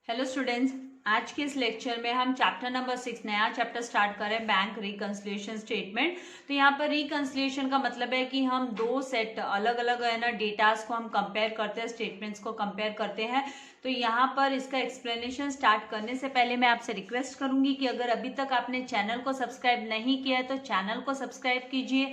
Hello students, आज के इस लेक्चर में हम चैप्टर नंबर 6 नया चैप्टर स्टार्ट करें बैंक रिकंसिलिएशन स्टेटमेंट। तो यहाँ पर रिकंसिलिएशन का मतलब है कि हम दो सेट अलग अलग है ना डेटास को हम कंपेयर करते हैं, स्टेटमेंट्स को कंपेयर करते हैं। तो यहाँ पर इसका एक्सप्लेनेशन स्टार्ट करने से पहले मैं आपसे रिक्वेस्ट करूंगी कि अगर अभी तक आपने चैनल को सब्सक्राइब नहीं किया है तो चैनल को सब्सक्राइब कीजिए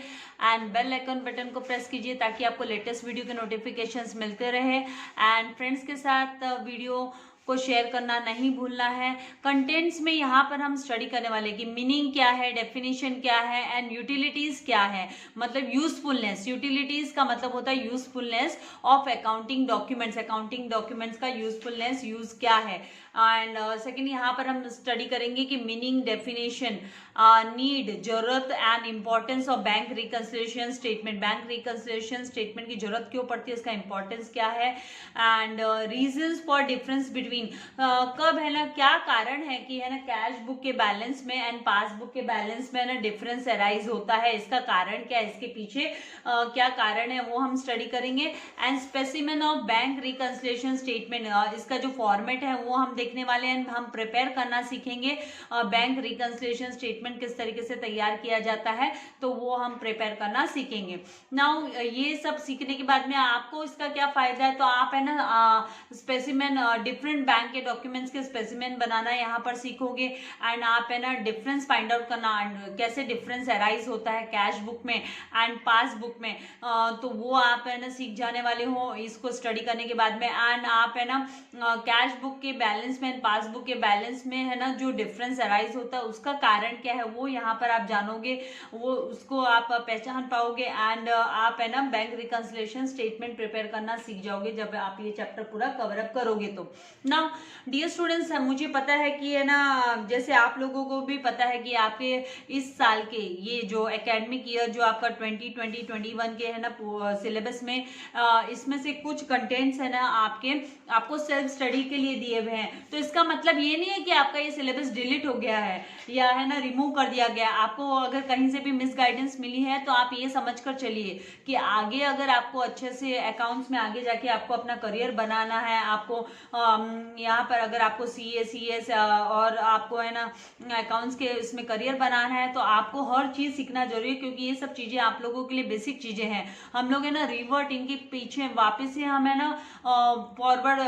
एंड बेल आइकन बटन को प्रेस कीजिए ताकि आपको लेटेस्ट वीडियो के नोटिफिकेशंस मिलते रहे। एंड फ्रेंड्स के साथ वीडियो को शेयर करना नहीं भूलना है। कंटेंट्स में यहाँ पर हम स्टडी करने वाले कि मीनिंग क्या है, डेफिनेशन क्या है एंड यूटिलिटीज क्या है, मतलब यूजफुलनेस। यूटिलिटीज का मतलब होता है usefulness of accounting documents, accounting documents का यूजफुलनेस यूज क्या है। एंड सेकेंड यहाँ पर हम स्टडी करेंगे कि मीनिंग, डेफिनेशन, नीड, जरूरत and importance of bank reconciliation statement. Bank reconciliation statement की जरूरत क्यों पड़ती है, उसका इंपॉर्टेंस क्या है and reasons for difference between, कब है ना, क्या कारण है कि है ना कैश बुक के बैलेंस में एंड पासबुक के बैलेंस में है ना डिफरेंस अराइज होता है, इसका कारण क्या है, इसके पीछे क्या कारण है वो हम स्टडी करेंगे। And specimen of bank reconciliation statement, इसका जो फॉर्मेट है वो हम देखने वाले हैं। हम प्रिपेयर करना सीखेंगे बैंक रिकंसिलिएशन स्टेटमेंट किस तरीके से तैयार किया जाता है, तो वो हम प्रिपेयर करना सीखेंगे। नाउ ये सब सीखने के बाद में आपको इसका क्या फायदा है, तो आप है ना स्पेसिमेन, डिफरेंट बैंक के डॉक्यूमेंट्स के स्पेसिमेन बनाना यहाँ पर सीखोगे एंड आप है ना डिफरेंस फाइंड आउट करना, कैसे डिफरेंस अराइज होता है कैश बुक में एंड पासबुक में, तो वो आप है ना सीख जाने वाले हो इसको स्टडी करने के बाद में। एंड आप है ना कैश बुक के बैलेंस में, पासबुक के बैलेंस में है ना जो डिफरेंस अराइज होता है उसका कारण क्या है वो यहाँ पर आप जानोगे, वो उसको आप पहचान पाओगे एंड आप है ना बैंक रिकंसिलिएशन स्टेटमेंट प्रिपेयर करना सीख जाओगे जब आप ये चैप्टर पूरा कवर अप करोगे। तो नाउ डियर स्टूडेंट्स, मुझे पता है कि है ना जैसे आप लोगों को भी पता है कि आपके इस साल के ये जो एकेडमिक ईयर जो आपका 2020-21 के है ना सिलेबस में इसमें से कुछ कंटेंट्स है ना आपको सेल्फ स्टडी के लिए दिए हुए हैं। तो इसका मतलब ये नहीं है कि आपका ये सिलेबस डिलीट हो गया है या है ना रिमूव कर दिया गया। आपको अगर कहीं से भी मिस गाइडेंस मिली है तो आप ये समझकर चलिए कि आगे अगर आपको अच्छे से अकाउंट्स में आगे जाके आपको अपना करियर बनाना है, आपको यहाँ पर अगर आपको CS और आपको है ना अकाउंट्स के इसमें करियर बनाना है तो आपको हर चीज सीखना जरूरी है, क्योंकि ये सब चीजें आप लोगों के लिए बेसिक चीजें हैं। हम लोग है ना रिवर्ट इनके पीछे वापस से हम है ना फॉरवर्ड,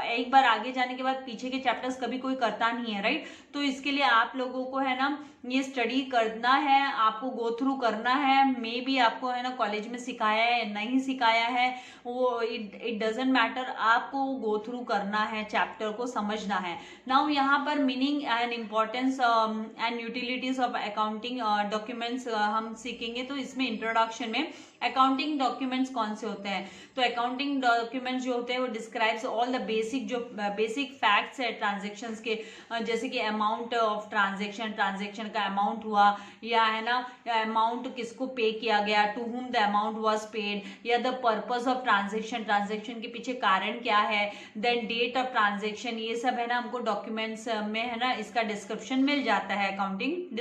एक बार आगे जाने के बाद पीछे के चैप्टर्स कभी कोई करता नहीं है, राइट। तो इसके लिए आप लोगों को है ना ये स्टडी करना है, आपको गो थ्रू करना है। मे बी आपको है ना कॉलेज में सिखाया है, नहीं सिखाया है, वो इट डजेंट मैटर, आपको गो थ्रू करना है, चैप्टर को समझना है। नाउ यहाँ पर meaning and importance and utilities of accounting documents हम सीखेंगे। तो इसमें इंट्रोडक्शन में अकाउंटिंग डॉक्यूमेंट्स कौन से होते हैं, तो अकाउंटिंग डॉक्यूमेंट्स जो होते हैं वो describes all the basic facts है ट्रांजेक्शन्स के, जैसे कि अमाउंट ऑफ ट्रांजेक्शन का अमाउंट हुआ, या है ना अमाउंट किसको पे किया गया, to whom the amount was paid, या द पर्पस ऑफ ट्रांजेक्शन के पीछे कारण क्या है, देन डेट ऑफ ट्रांजेक्शन, ये सब है ना हमको डॉक्यूमेंट्स में है ना इसका डिस्क्रिप्शन मिल जाता है अकाउंटिंग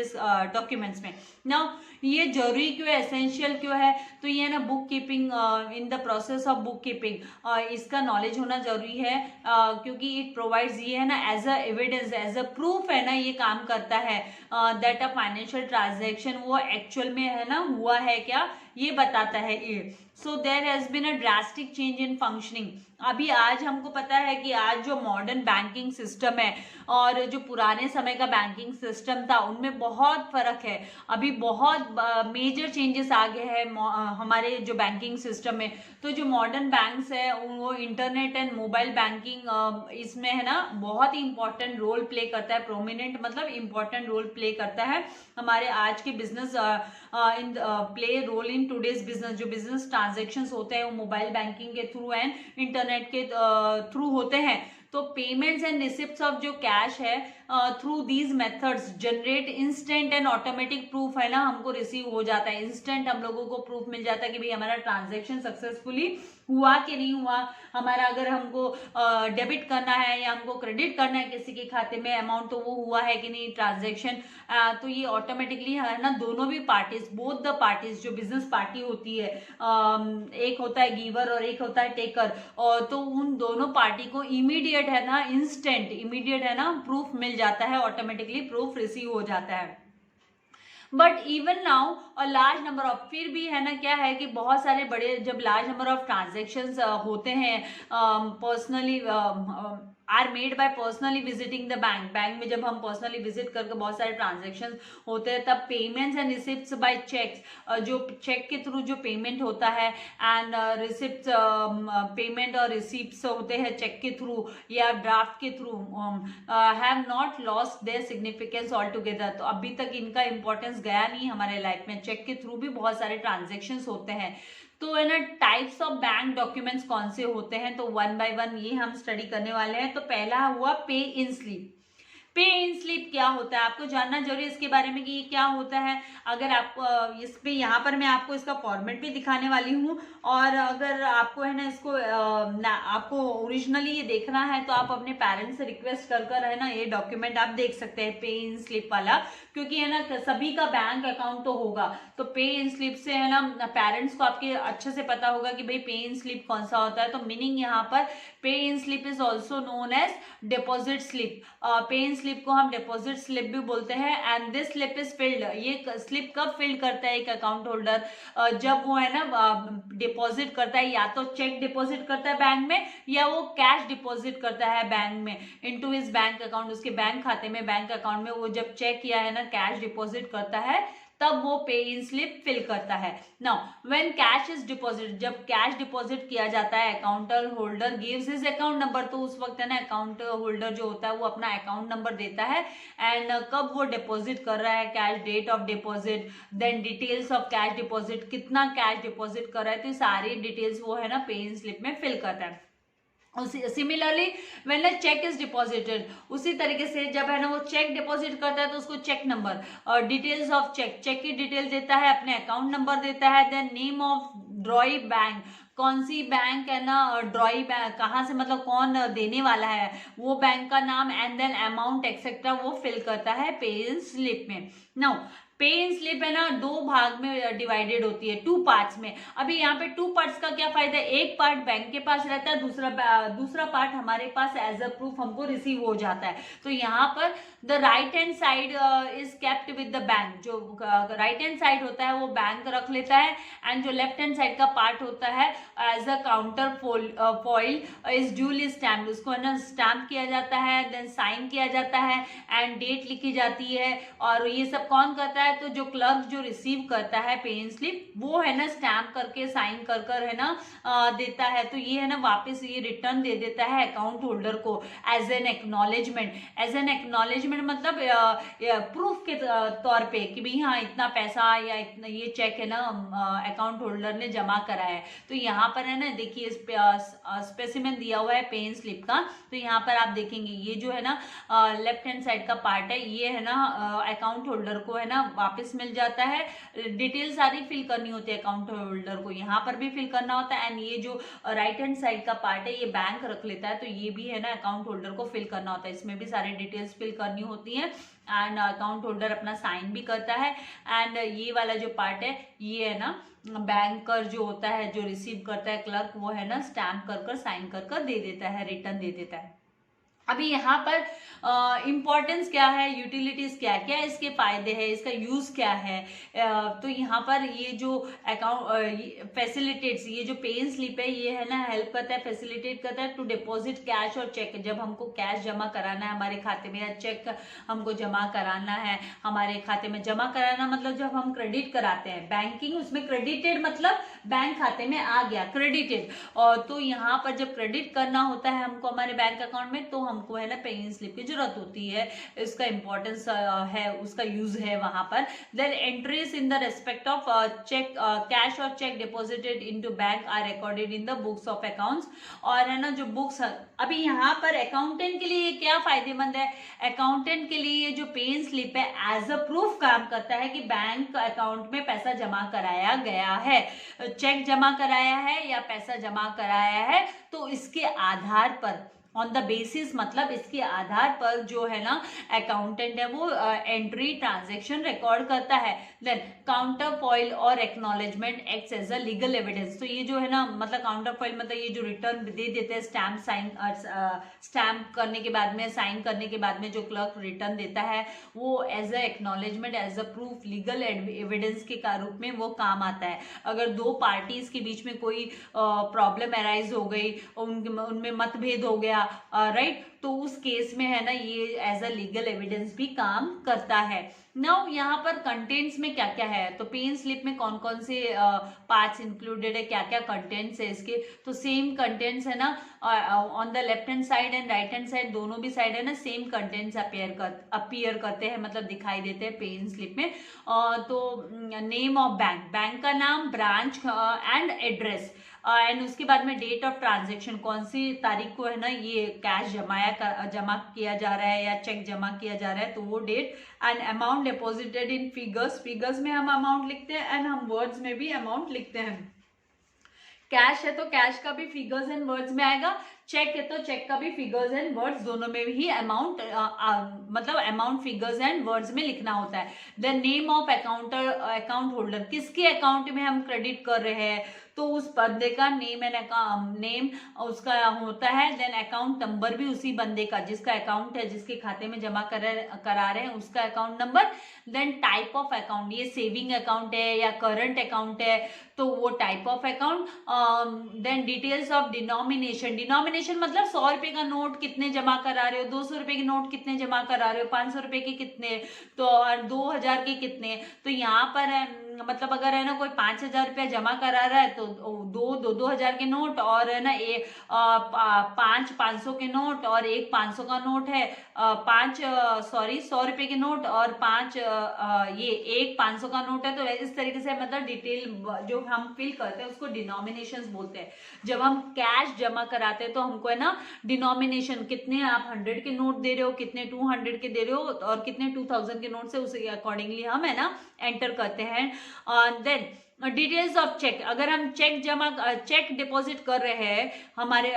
डॉक्यूमेंट्स में। नाउ ये जरूरी क्यों है, एसेंशियल क्यों है, तो ये ना book keeping, in the process of book keeping इसका नॉलेज होना जरूरी है, क्योंकि इट प्रोवाइड्स, ये है ना as a evidence, as a proof है ना ये काम करता है दैट अ फाइनेंशियल ट्रांजेक्शन वो एक्चुअल में है ना हुआ है क्या, ये बताता है ये। So there has been a drastic change in functioning. अभी आज हमको पता है कि आज जो मॉडर्न बैंकिंग सिस्टम है और जो पुराने समय का बैंकिंग सिस्टम था उनमें बहुत फर्क है। अभी बहुत मेजर चेंजेस आ गए हैं हमारे जो बैंकिंग सिस्टम में। तो जो मॉडर्न बैंक्स है वो इंटरनेट एंड मोबाइल बैंकिंग इसमें है ना बहुत ही इंपॉर्टेंट रोल प्ले करता है, प्रोमिनेंट मतलब इंपॉर्टेंट रोल प्ले करता है हमारे आज के business in play role in today's business. जो बिजनेस ट्रांजेक्शन्स होते हैं वो मोबाइल बैंकिंग के थ्रू एंड इंटरनेट के थ्रू होते हैं। तो पेमेंट्स एंड रिसिप्ट्स ऑफ जो कैश है through these methods generate instant and automatic proof है ना हमको रिसीव हो जाता है, इंस्टेंट हम लोगों को प्रूफ मिल जाता है कि भाई हमारा ट्रांजेक्शन सक्सेसफुली हुआ कि नहीं हुआ। हमारा अगर हमको डेबिट करना है या हमको क्रेडिट करना है किसी के खाते में अमाउंट, तो वो हुआ है कि नहीं ट्रांजेक्शन, तो ये ऑटोमेटिकली है ना दोनों भी पार्टीज, बोथ द पार्टीज, जो बिजनेस पार्टी होती है एक होता है गिवर और एक होता है टेकर, और तो उन दोनों पार्टी को इमीडिएट इमीडिएट है ना, इंस्टेंट इमीडिएट है ना, प्रूफ मिल जाता है, ऑटोमेटिकली प्रूफ रिसीव हो जाता है। But even now a large number of, फिर भी है ना क्या है कि बहुत सारे बड़े, जब लार्ज नंबर ऑफ ट्रांजेक्शन्स होते हैं personally are made by personally visiting the bank, bank में जब हम पर्सनली विजिट करके बहुत सारे ट्रांजेक्शन होते हैं, तब payments and receipts by cheques, जो चेक के थ्रू जो पेमेंट होता है एंड रिसिप्ट पेमेंट और रिसिप्ट्स होते हैं चेक के थ्रू या ड्राफ्ट के थ्रू, have not lost their significance altogether. तो अभी तक इनका इंपॉर्टेंस गया नहीं हमारे लाइफ में, चेक के थ्रू भी बहुत सारे ट्रांजेक्शन्स होते हैं। तो है ना, टाइप्स ऑफ बैंक डॉक्यूमेंट्स कौन से होते हैं, तो वन बाय वन ये हम स्टडी करने वाले हैं। तो पहला हुआ पे in slip. Pay in slip क्या होता है, आपको जानना जरूरी है इसके बारे में कि ये क्या होता है। अगर आप इस पे, यहाँ पर मैं आपको इसका फॉर्मेट भी दिखाने वाली हूँ, और अगर आपको है ना इसको आपको ओरिजिनली ये देखना है तो आप अपने पेरेंट्स से रिक्वेस्ट कर है ना ये डॉक्यूमेंट आप देख सकते हैं, पे इन स्लिप वाला, क्योंकि है ना सभी का बैंक अकाउंट तो होगा, तो पे इन स्लिप से है ना पेरेंट्स को आपके अच्छे से पता होगा कि भाई पे इन स्लिप कौन सा होता है। तो मीनिंग यहाँ पर pay in slip is also known as deposit slip. Pay in slip को हम डिपॉजिट स्लिप भी बोलते हैं। And this slip is filled, ये स्लिप कब फिल्ड करता है एक अकाउंट होल्डर, जब वो है ना डिपॉजिट करता है, या तो चेक डिपॉजिट करता है बैंक में, या वो कैश डिपॉजिट करता है बैंक में इनटू हिज बैंक अकाउंट, उसके बैंक खाते में, बैंक अकाउंट में वो जब चेक किया है ना कैश डिपॉजिट करता है, तब वो पे इन स्लिप फिल करता है। Now when cash is deposit, जब कैश डिपॉजिट किया जाता है, account holder gives his account number, तो उस वक्त है ना अकाउंट होल्डर जो होता है वो अपना अकाउंट नंबर देता है, एंड कब वो डिपॉजिट कर रहा है cash, date of deposit, then details of cash deposit, कितना कैश डिपॉजिट कर रहा है, तो सारी डिटेल्स वो है ना पे इन स्लिप में फिल करता है। Similarly when a cheque is deposited, उसी तरीके से जब है ना वो चेक डिपॉजिट करता है तो उसको चेक नंबर और डिटेल्स ऑफ चेक, चेक की डिटेल देता है, अपने अकाउंट नंबर देता है, then name of drawee bank, कौन सी बैंक है ना ड्रॉई बैंक, कहाँ से मतलब कौन देने वाला है वो बैंक का नाम, एंड देन अमाउंट एक्सेट्रा वो फिल करता है पे इन स्लिप में। नाउ पे इन स्लिप है ना दो भाग में डिवाइडेड होती है, टू पार्ट्स में। अभी यहाँ पे टू पार्ट्स का क्या फायदा है, एक पार्ट बैंक के पास रहता है, दूसरा पार्ट हमारे पास एज अ प्रूफ हमको रिसीव हो जाता है। तो यहाँ पर the right hand side is kept with the bank, जो राइट हैंड साइड होता है वो बैंक रख लेता है, एंड जो लेफ्ट हैंड साइड का पार्ट होता है as a counterfoil is duly stamped, उसको है ना स्टैम्प किया जाता है, देन साइन किया जाता है, एंड डेट लिखी जाती है। और ये सब कौन करता है, तो जो क्लर्क जो रिसीव करता है पे इन स्लिप, वो है ना स्टैम्प करके साइन कर है ना देता है। तो ये है ना वापस ये रिटर्न दे देता है अकाउंट होल्डर को as an acknowledgement. As an acknowledgement मतलब प्रूफ के तौर पे कि भाई हाँ इतना पैसा या इतना ये चेक है ना अकाउंट होल्डर ने जमा करा है। तो यहाँ पर है ना देखिए स्पेसिमेन दिया हुआ है पे इन स्लिप का, तो यहाँ पर आप देखेंगे ये जो है ना लेफ्ट हैंड साइड का पार्ट है, ये है ना अकाउंट होल्डर को है ना वापस मिल जाता है, डिटेल सारी फिल करनी होती है अकाउंट होल्डर को, यहाँ पर भी फिल करना होता है, एंड ये जो राइट हैंड साइड का पार्ट है ये बैंक रख लेता है, तो ये भी है ना अकाउंट होल्डर को फिल करना होता है, इसमें भी सारी डिटेल्स फिल करनी होती है, एंड अकाउंट होल्डर अपना साइन भी करता है। एंड ये वाला जो पार्ट है ये है ना बैंकर जो होता है, जो रिसीव करता है क्लर्क, वो है ना स्टैम्प कर साइन कर दे देता है, रिटर्न दे देता है। अभी यहाँ पर इम्पोर्टेंस क्या है, यूटिलिटीज क्या है, क्या इसके फायदे हैं, इसका यूज क्या है। तो यहाँ पर ये जो अकाउंट फैसिलिटेट्स, ये जो पे इन स्लिप है ये है ना हेल्प करता है, फैसिलिटेट करता है टू डिपॉजिट कैश और चेक। जब हमको कैश जमा कराना है हमारे खाते में, या चेक हमको जमा कराना है हमारे खाते में, जमा कराना मतलब जब हम क्रेडिट कराते हैं, बैंकिंग उसमें क्रेडिटेड मतलब बैंक खाते में आ गया, क्रेडिटेड। और तो यहाँ पर जब क्रेडिट करना होता है हमको हमारे बैंक अकाउंट में, तो हमको है ना पे इन स्लिप की जरूरत होती है, इसका इंपॉर्टेंस है, उसका यूज है वहां पर। Then entries in the respect of cheque, cash और cheque deposited into bank are recorded in the books of accounts. और है ना जो बुक्स, अभी यहाँ पर अकाउंटेंट के लिए क्या फायदेमंद है, अकाउंटेंट के लिए ये जो पे इन स्लिप है एज अ प्रूफ काम करता है कि बैंक अकाउंट में पैसा जमा कराया गया है, चेक जमा कराया है या पैसा जमा कराया है, तो इसके आधार पर ऑन द बेसिस मतलब इसके आधार पर जो है ना अकाउंटेंट है वो एंट्री ट्रांजैक्शन रिकॉर्ड करता है। देन काउंटर फॉइल और acknowledgement acts as a legal evidence. तो ये जो है ना, मतलब काउंटर फॉइल मतलब ये जो रिटर्न दे देते हैं स्टैम्प साइन, स्टैम्प करने के बाद में, साइन करने के बाद में जो क्लर्क रिटर्न देता है, वो as a acknowledgement, as a proof, legal evidence के रूप में वो काम आता है। अगर दो पार्टीज के बीच में कोई प्रॉब्लम अराइज हो गई, उनमें मतभेद हो गया, राइट, तो उस केस में है ना ये एज अ लीगल एविडेंस भी काम करता है। नाउ यहाँ पर कंटेंट्स में क्या क्या है, तो पे इन स्लिप में कौन कौन से पार्ट्स इंक्लूडेड है, क्या क्या कंटेंट्स है इसके, तो सेम कंटेंट्स है ना, on the left hand side and right hand side दोनों भी साइड है ना सेम कंटेंट्स अपीयर करते हैं, मतलब दिखाई देते हैं पे इन स्लिप में। तो नेम ऑफ बैंक, बैंक का नाम, ब्रांच एंड एड्रेस, एंड उसके बाद में डेट ऑफ ट्रांजेक्शन, कौन सी तारीख को है ना ये कैश जमा किया जा रहा है या चेक जमा किया जा रहा है, तो वो date, and amount deposited in figures, figures में हम अमाउंट लिखते हैं एंड हम वर्ड्स में भी अमाउंट लिखते हैं। कैश है तो कैश का भी फिगर्स एंड वर्ड्स में आएगा, चेक है तो चेक का भी फिगर्स एंड वर्ड्स दोनों में ही अमाउंट, मतलब अमाउंट फिगर्स एंड वर्ड्स में लिखना होता है। The name of account holder, किसके अकाउंट में हम क्रेडिट कर रहे हैं, तो उस बंदे का नेम एंड नेम उसका होता है, देन अकाउंट नंबर भी उसी बंदे का जिसका अकाउंट है, जिसके खाते में जमा करा रहे हैं उसका account number, then type of account, ये सेविंग अकाउंट है या करंट अकाउंट है तो वो type of account, then details of denomination, denomination मतलब 100 रुपए का नोट कितने जमा करा रहे हो, 200 रुपए के नोट कितने जमा करा रहे हो, 500 रुपए के कितने, तो और 2000 के कितने, तो यहाँ पर मतलब अगर है ना कोई 5000 रुपया जमा करा रहा है तो 2000 के नोट, और है ना 500 के नोट और एक 500 का नोट है, 100 रुपए के नोट और 5 ये एक 500 का नोट है, तो इस तरीके से मतलब डिटेल जो हम फिल करते हैं उसको डिनोमिनेशंस बोलते हैं। जब हम कैश जमा कराते हैं तो हमको है ना डिनोमिनेशन, कितने आप 100 के नोट दे रहे हो, कितने 200 के दे रहे हो और कितने 2000 के नोट से, उसे अकॉर्डिंगली हम है ना एंटर करते हैं। देन डिटेल्स ऑफ चेक, अगर हम चेक डिपॉजिट कर रहे हैं हमारे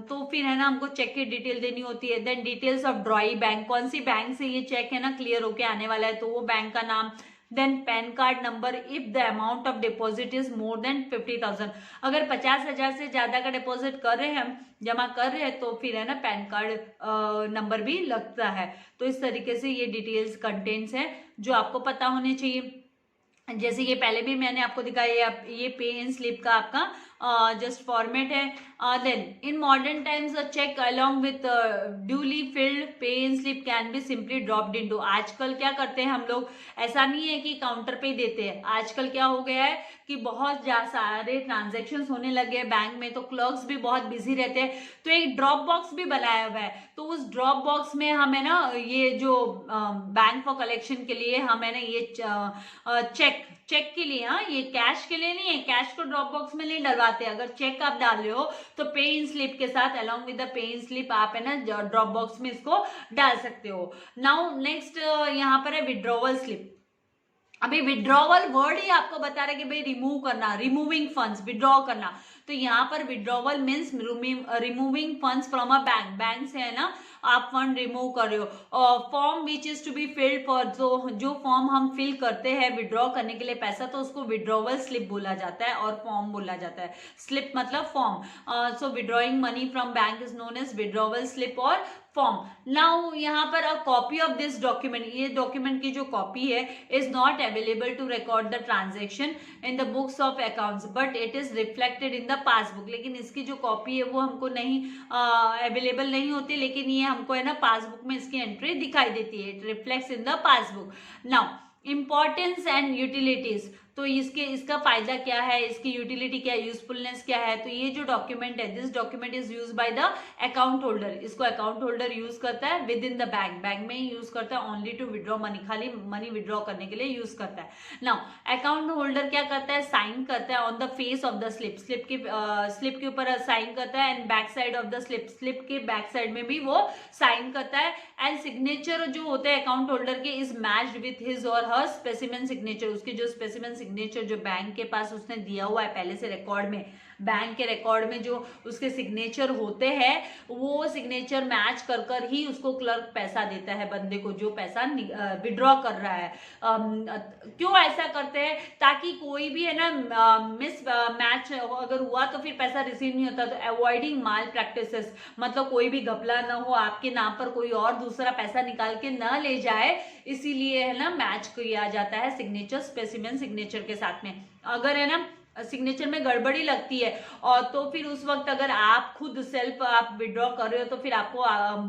तो फिर है ना हमको चेक की डिटेल देनी होती है। Then details of drawee bank, कौन सी बैंक से ये चेक है ना क्लियर होके आने वाला है, तो वो बैंक का नाम, then PAN card number if the amount of deposit is more than 50,000, अगर 50,000 से ज्यादा का डिपॉजिट कर रहे हैं हम, जमा कर रहे हैं, तो फिर है ना पैन कार्ड नंबर भी लगता है। तो इस तरीके से ये डिटेल्स कंटेंट्स है जो आपको पता होने चाहिए। जैसे ये पहले भी मैंने आपको दिखाया, ये पे इन स्लिप का आपका जस्ट फॉर्मेट है। Then in modern times a cheque along with duly filled pay in slip can be simply dropped into, आजकल क्या करते हैं हम लोग, ऐसा नहीं है कि काउंटर पे ही देते हैं, आजकल क्या हो गया है कि बहुत सारे ट्रांजेक्शन्स होने लगे हैं बैंक में, तो क्लर्क्स भी बहुत बिजी रहते हैं, तो एक ड्रॉप बॉक्स भी बनाया हुआ है, तो उस ड्रॉप बॉक्स में हम है ना ये जो बैंक फॉर कलेक्शन के लिए हम है ना ये चेक के लिए, हाँ ये कैश के लिए नहीं है, कैश को ड्रॉप बॉक्स में नहीं डलवाते, अगर चेक आप डाल रहे हो तो पे इन स्लिप के साथ along with the pay in slip आप है ना ड्रॉप बॉक्स में इसको डाल सकते हो। नाउ नेक्स्ट यहाँ पर है विड्रॉवल स्लिप। अभी विड्रॉवल वर्ड ही आपको बता रहा है कि भाई रिमूव करना, रिमूविंग फंड्स, विड्रॉ करना, तो यहाँ पर withdrawal means removing funds from a bank, bank से है ना आप फंड रिमूव कर रहे हो। Form which is to be filled for, जो फॉर्म हम फिल करते हैं विड्रॉ करने के लिए पैसा, तो उसको विड्रॉवल स्लिप बोला जाता है और फॉर्म बोला जाता है। स्लिप मतलब form, so withdrawing money from bank is known as withdrawal slip और फॉर्म। नाउ यहाँ पर a copy of this document, ये डॉक्यूमेंट की जो कॉपी है is not available to record the transaction in the books of accounts but it is reflected in the passbook, लेकिन इसकी जो कॉपी है वो हमको नहीं अवेलेबल नहीं होती, लेकिन ये हमको है ना पासबुक में इसकी एंट्री दिखाई देती है, it reflects in the passbook. Now importance and utilities, तो इसका फायदा क्या है, इसकी यूटिलिटी क्या है, यूजफुलनेस क्या है, तो ये जो डॉक्यूमेंट है, this document is use by the account holder, इसको अकाउंट होल्डर यूज करता है with in the bank, bank में ही यूज करता है, ओनली टू विड्रॉ मनी, खाली मनी विड्रॉ करने के लिए यूज करता है। नाउ अकाउंट होल्डर क्या करता है, साइन करता है on the face of the slip, slip के ऊपर साइन करता है, and back side of the slip के बैक साइड में भी वो साइन करता है, एंड सिग्नेचर जो होते हैं अकाउंट होल्डर के इज मैच्ड विथ हिज और हर स्पेसिमेन सिग्नेचर, उसकी जो स्पेसिमेन सिग्नेचर जो बैंक के पास उसने दिया हुआ है पहले से रिकॉर्ड में बैंक के रिकॉर्ड में जो उसके सिग्नेचर होते हैं वो सिग्नेचर मैच कर कर ही उसको क्लर्क पैसा देता है बंदे को जो पैसा विड्रॉ कर रहा है। क्यों ऐसा करते हैं? ताकि कोई भी है ना मिस मैच अगर हुआ तो फिर पैसा रिसीव नहीं होता। तो अवॉइडिंग माल प्रैक्टिसेस, मतलब कोई भी घपला ना हो, आपके नाम पर कोई और दूसरा पैसा निकाल के ना ले जाए, इसीलिए है ना मैच किया जाता है सिग्नेचर, स्पेसिमेन सिग्नेचर के साथ में। अगर है ना सिग्नेचर में गड़बड़ी लगती है और तो फिर उस वक्त अगर आप खुद सेल्फ आप विड्रॉ कर रहे हो तो फिर आपको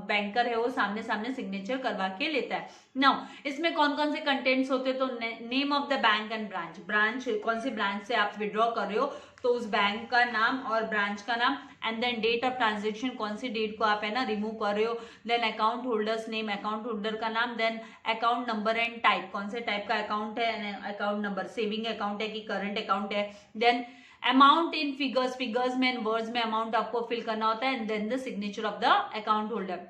बैंकर है वो सामने सामने सिग्नेचर करवा के लेता है। नाउ इसमें कौन कौन से कंटेंट्स होते हैं? तो name of the bank and branch, branch कौन सी ब्रांच से आप विड्रॉ कर रहे हो तो उस बैंक का नाम और ब्रांच का नाम, and then date of transaction, कौन सी डेट को आप है ना रिमूव कर रहे हो, then account holder's name, account holder का नाम, then account number and type, कौन से टाइप का अकाउंट है, अकाउंट नंबर, सेविंग अकाउंट है कि करंट अकाउंट है, then amount in figures, figures में एंड वर्ड्स में अमाउंट आपको फिल करना होता है, and then the signature of the account holder.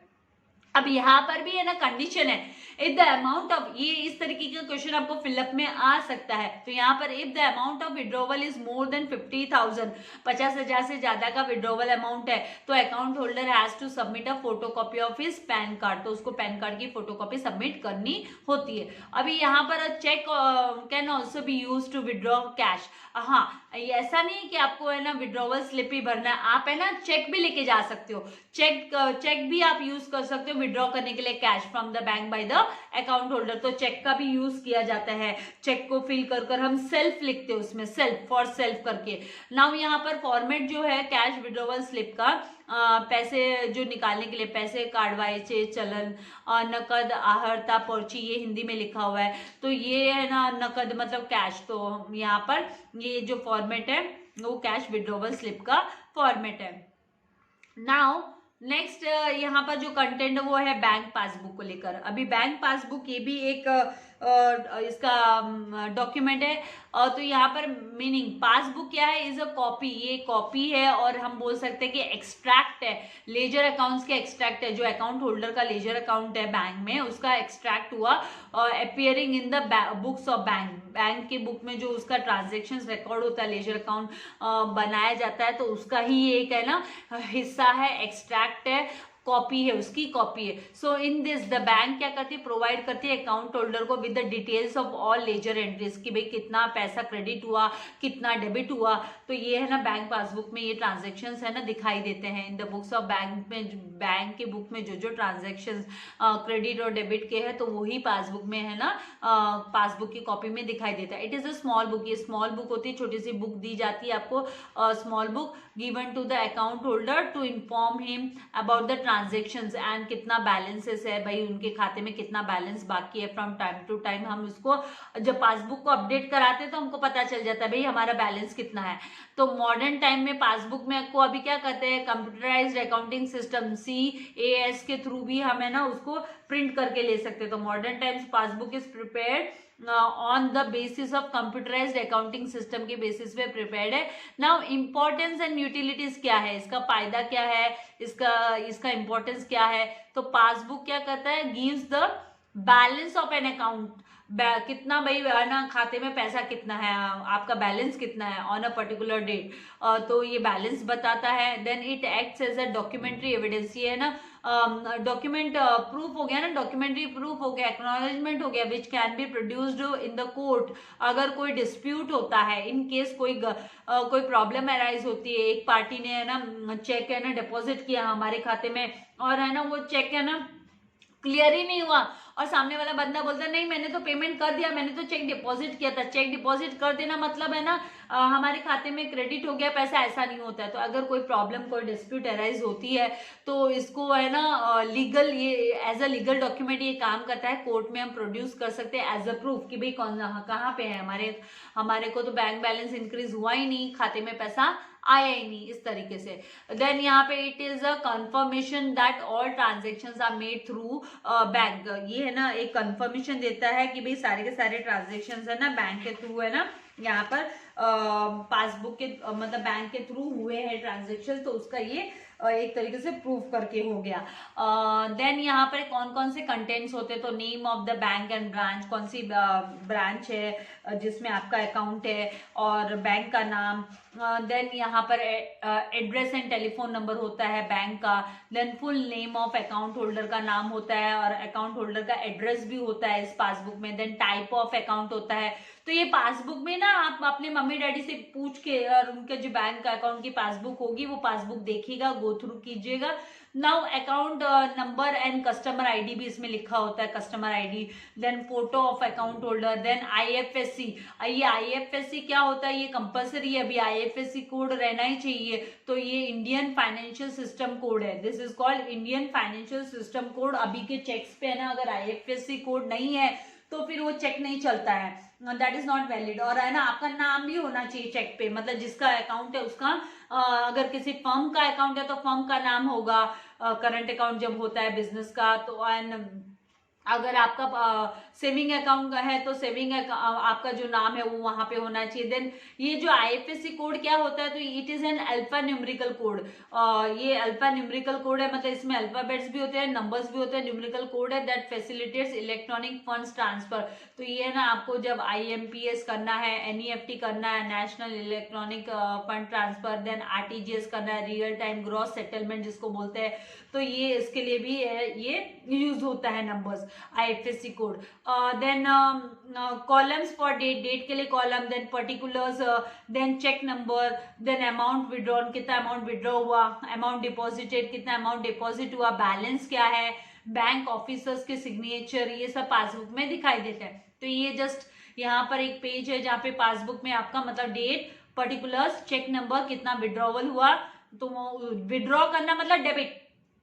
अब यहाँ पर भी है ना कंडीशन है, इफ द अमाउंट ऑफ, ये इस तरीके का क्वेश्चन आपको फिलअप में आ सकता है। तो यहाँ पर if the amount of withdrawal is more than 50,000, 50,000 से ज्यादा का विड्रॉवल अमाउंट है तो account holder has to submit a photocopy of his PAN card, तो उसको पैन कार्ड की फोटोकॉपी सबमिट करनी होती है। अभी यहाँ पर cheque can also be use to withdraw cash. हाँ, ऐसा नहीं कि आपको है ना विड्रॉवल स्लिप ही भरना है, आप है ना चेक भी लेके जा सकते हो, चेक भी आप यूज कर सकते हो विड्रॉ करने के लिए cash from the bank by the account holder. तो चेक का भी यूज किया जाता है, चेक को फिल कर कर हम सेल्फ लिखते हैं उसमें, सेल्फ फॉर सेल्फ करके। नाउ यहाँ पर फॉर्मेट जो है कैश विड्रॉवल स्लिप का, पैसे जो निकालने के लिए, पैसे काढवायचे, चलन, नकद, आहर्ता, पर्ची, ये हिंदी में लिखा हुआ है। तो ये है ना नकद मतलब कैश, तो यहाँ पर ये जो फॉर्मेट है वो कैश विड्रॉवल स्लिप का फॉर्मेट है। नाउ नेक्स्ट यहाँ पर जो कंटेंट वो है बैंक पासबुक को लेकर। अभी बैंक पासबुक ये भी एक इसका डॉक्यूमेंट है। तो यहाँ पर मीनिंग पासबुक क्या है, इज अ कॉपी, ये कॉपी है और हम बोल सकते हैं कि एक्सट्रैक्ट है, लेजर अकाउंट्स के एक्सट्रैक्ट है, जो अकाउंट होल्डर का लेजर अकाउंट है बैंक में उसका एक्सट्रैक्ट हुआ appearing in the books of bank, bank के बुक में जो उसका ट्रांजेक्शन रिकॉर्ड होता है, लेजर अकाउंट बनाया जाता है तो उसका ही एक है ना हिस्सा है, एक्सट्रैक्ट है, कॉपी है, उसकी कॉपी है। So in this the bank क्या करती है, प्रोवाइड करती है अकाउंट होल्डर को with the details of all ledger entries कि भाई कितना पैसा क्रेडिट हुआ, कितना डेबिट हुआ। तो ये है ना बैंक पासबुक में ये ट्रांजेक्शन्स है ना दिखाई देते हैं। इन द बुक्स ऑफ बैंक में, बैंक के बुक में जो जो ट्रांजेक्शन्स क्रेडिट और डेबिट के हैं तो वही पासबुक में है ना पासबुक की कॉपी में दिखाई देता है। It is a small book, ये स्मॉल बुक होती है, छोटी सी बुक दी जाती है आपको, small book given to the account holder to inform him about the transactions and कितना बैलेंसेस है, भाई उनके खाते में कितना बैलेंस बाकी है। फ्रॉम टाइम टू टाइम हम उसको जब पासबुक को अपडेट कराते हैं तो हमको पता चल जाता है भाई हमारा बैलेंस कितना है। तो मॉडर्न टाइम में पासबुक में को अभी क्या करते हैं, कंप्यूटराइज्ड अकाउंटिंग सिस्टम CAS के थ्रू भी हम है ना उसको प्रिंट करके ले सकते हैं। तो modern times passbook is prepared on the basis of computerised accounting system के बेसिस पे प्रिपेयर्ड है। नाउ इंपॉर्टेंस एंड यूटिलिटीज क्या है, इसका फायदा क्या है, इसका इंपॉर्टेंस क्या है। तो पासबुक क्या करता है, gives the balance of an account, कितना भाई ना खाते में पैसा कितना है, आपका बैलेंस कितना है ऑन अ पर्टिकुलर डेट, तो ये बैलेंस बताता है। Then it acts as a documentary evidence, ये है ना डॉक्यूमेंट प्रूफ हो गया ना, डॉक्यूमेंट्री प्रूफ हो गया, एक्नॉलेजमेंट हो गया, which can be produced in the court. अगर कोई डिस्प्यूट होता है, इन केस कोई प्रॉब्लम अराइज होती है, एक पार्टी ने है ना चेक है ना डिपॉजिट किया हमारे खाते में और है ना वो चेक है ना क्लियर ही नहीं हुआ और सामने वाला बंदा बोलता है नहीं मैंने तो पेमेंट कर दिया, मैंने तो चेक डिपॉजिट किया था। चेक डिपॉजिट कर देना मतलब है ना हमारे खाते में क्रेडिट हो गया पैसा, ऐसा नहीं होता है। तो अगर कोई प्रॉब्लम, कोई डिस्प्यूट अराइज होती है तो इसको है ना लीगल, ये एज अ लीगल डॉक्यूमेंट ये काम करता है, कोर्ट में हम प्रोड्यूस कर सकते हैं एज अ प्रूफ कि भाई कौन कहाँ पे है, हमारे को तो बैंक बैलेंस इंक्रीज हुआ ही नहीं, खाते में पैसा आया ही नहीं, इस तरीके से। देन यहाँ पे it is a confirmation that all transactions are made through bank, ये है ना एक कंफर्मेशन देता है कि भाई सारे के सारे ट्रांजेक्शंस है ना बैंक के थ्रू है ना यहाँ पर पासबुक के मतलब बैंक के थ्रू हुए हैं ट्रांजेक्शन, तो उसका ये एक तरीके से प्रूफ करके हो गया। देन यहाँ पर कौन कौन से कंटेंट्स होते हैं, तो name of the bank and branch, कौन सी ब्रांच है जिसमें आपका अकाउंट है, और बैंक का नाम, देन यहाँ पर एड्रेस एंड टेलीफोन नंबर होता है बैंक का, then full name of account holder का नाम होता है और अकाउंट होल्डर का एड्रेस भी होता है इस पासबुक में, देन टाइप ऑफ अकाउंट होता है। तो ये पासबुक में ना आप अपने मम्मी डैडी से पूछ के और उनके जो बैंक अकाउंट की पासबुक होगी वो पासबुक देखिएगा, गो थ्रू कीजिएगा। Now account number and customer ID भी इसमें लिखा होता है, customer ID, then photo of account holder, then IFSC. ये आईएफएससी क्या होता है, ये कंपल्सरी है, अभी आईएफएससी कोड रहना ही चाहिए। तो ये इंडियन फाइनेंशियल सिस्टम कोड है, this is called Indian financial system code. अभी के चेक्स पे है ना, अगर आईएफएससी कोड नहीं है तो फिर वो चेक नहीं चलता है, दैट इज नॉट वैलिड। और है ना, आपका नाम भी होना चाहिए चेक पे, मतलब जिसका अकाउंट है उसका, अगर किसी फर्म का अकाउंट है तो फर्म का नाम होगा, करंट अकाउंट जब होता है बिजनेस का तो। एंड अगर आपका सेविंग अकाउंट का है तो सेविंग आपका जो नाम है वो वहां पे होना चाहिए। देन ये जो आईएफएससी कोड क्या होता है, तो it is an alpha numerical code. ये अल्फा न्यूमेरिकल कोड है, मतलब इसमें अल्फाबेट्स भी होते हैं, नंबर्स भी होते हैं, न्यूमेरिकल कोड है that facilitates electronic funds transfer. तो ये ना आपको जब आईएमपीएस करना है, एनईएफटी करना है, national electronic fund transfer, then RTGS करना है, रियल टाइम ग्रॉस सेटलमेंट जिसको बोलते हैं, तो ये इसके लिए भी ये यूज होता है numbers, IFSC code. Then columns for date, date के लिए column, then particulars, then cheque number, then amount withdrawn, कितना अमाउंट विड्रॉ हुआ, अमाउंट डिपॉजिटेड, कितना अमाउंट डिपॉजिट हुआ, बैलेंस क्या है, बैंक ऑफिसर्स के सिग्नेचर, ये सब पासबुक में दिखाई देता है। तो ये जस्ट यहाँ पर एक पेज है जहाँ पे पासबुक में आपका मतलब डेट, पर्टिकुलर्स, चेक नंबर, कितना विड्रॉवल हुआ। तो विड्रॉ करना मतलब डेबिट,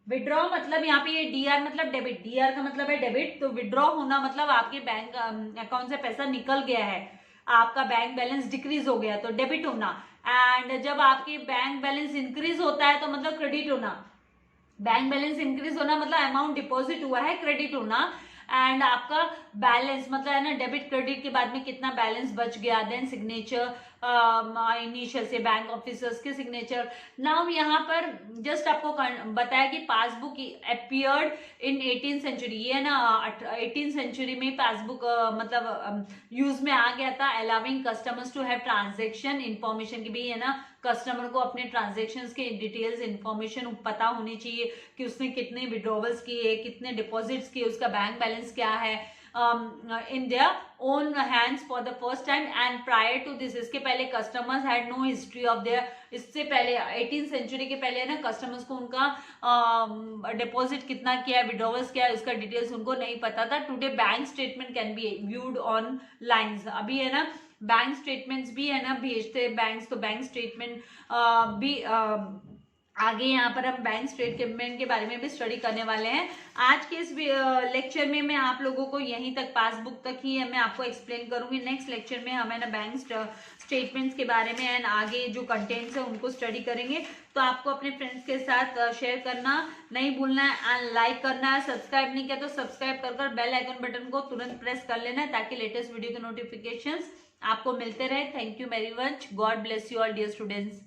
विड्रॉ मतलब यहाँ पे ये डीआर मतलब डेबिट, डीआर का मतलब है डेबिट। तो विड्रॉ होना मतलब आपके बैंक अकाउंट से पैसा निकल गया है, आपका बैंक बैलेंस डिक्रीज हो गया तो डेबिट होना। एंड जब आपके बैंक बैलेंस इंक्रीज होता है तो मतलब क्रेडिट होना, बैंक बैलेंस इंक्रीज होना मतलब अमाउंट डिपॉजिट हुआ है, क्रेडिट होना। एंड आपका बैलेंस मतलब है ना, डेबिट क्रेडिट के बाद में कितना बैलेंस बच गया, देन सिग्नेचर, इनिशियल से बैंक ऑफिसर्स के सिग्नेचर। नाउ यहाँ पर जस्ट आपको बताया कि passbook appeared in 18th century, ये ना 18th सेंचुरी में पासबुक मतलब यूज में आ गया था, allowing customers to have transaction information की भी है ना, कस्टमर को अपने ट्रांजेक्शन्स के डिटेल्स इंफॉर्मेशन पता होनी चाहिए कि उसने कितने विड्रॉवल्स किए, कितने डिपॉजिट्स किए, उसका बैंक बैलेंस क्या है, in their own hands for the first time and prior to this, इसके पहले customers had no history of their, इससे पहले 18th सेंचुरी के पहले ना कस्टमर्स को उनका डिपॉजिट कितना किया है, विड्रॉवल्स क्या है, उसका डिटेल्स उनको नहीं पता था। Today bank statement can be viewed on lines, अभी है ना बैंक स्टेटमेंट्स भी है ना भेजते हैं बैंक्स, तो बैंक स्टेटमेंट भी आगे यहाँ पर हम बैंक स्टेटमेंट के बारे में भी स्टडी करने वाले हैं। आज के इस लेक्चर में मैं आप लोगों को यहीं तक, पासबुक तक ही मैं आपको एक्सप्लेन करूंगी। नेक्स्ट लेक्चर में हम है ना बैंक स्टेटमेंट्स के बारे में एंड आगे जो कंटेंट्स है उनको स्टडी करेंगे। तो आपको अपने फ्रेंड्स के साथ शेयर करना नहीं भूलना है एंड लाइक करना है, सब्सक्राइब नहीं किया तो सब्सक्राइब कर बेल आइकन बटन को तुरंत प्रेस कर लेना है ताकि लेटेस्ट वीडियो के नोटिफिकेशंस आपको मिलते रहे। Thank you very much, God bless you all dear students.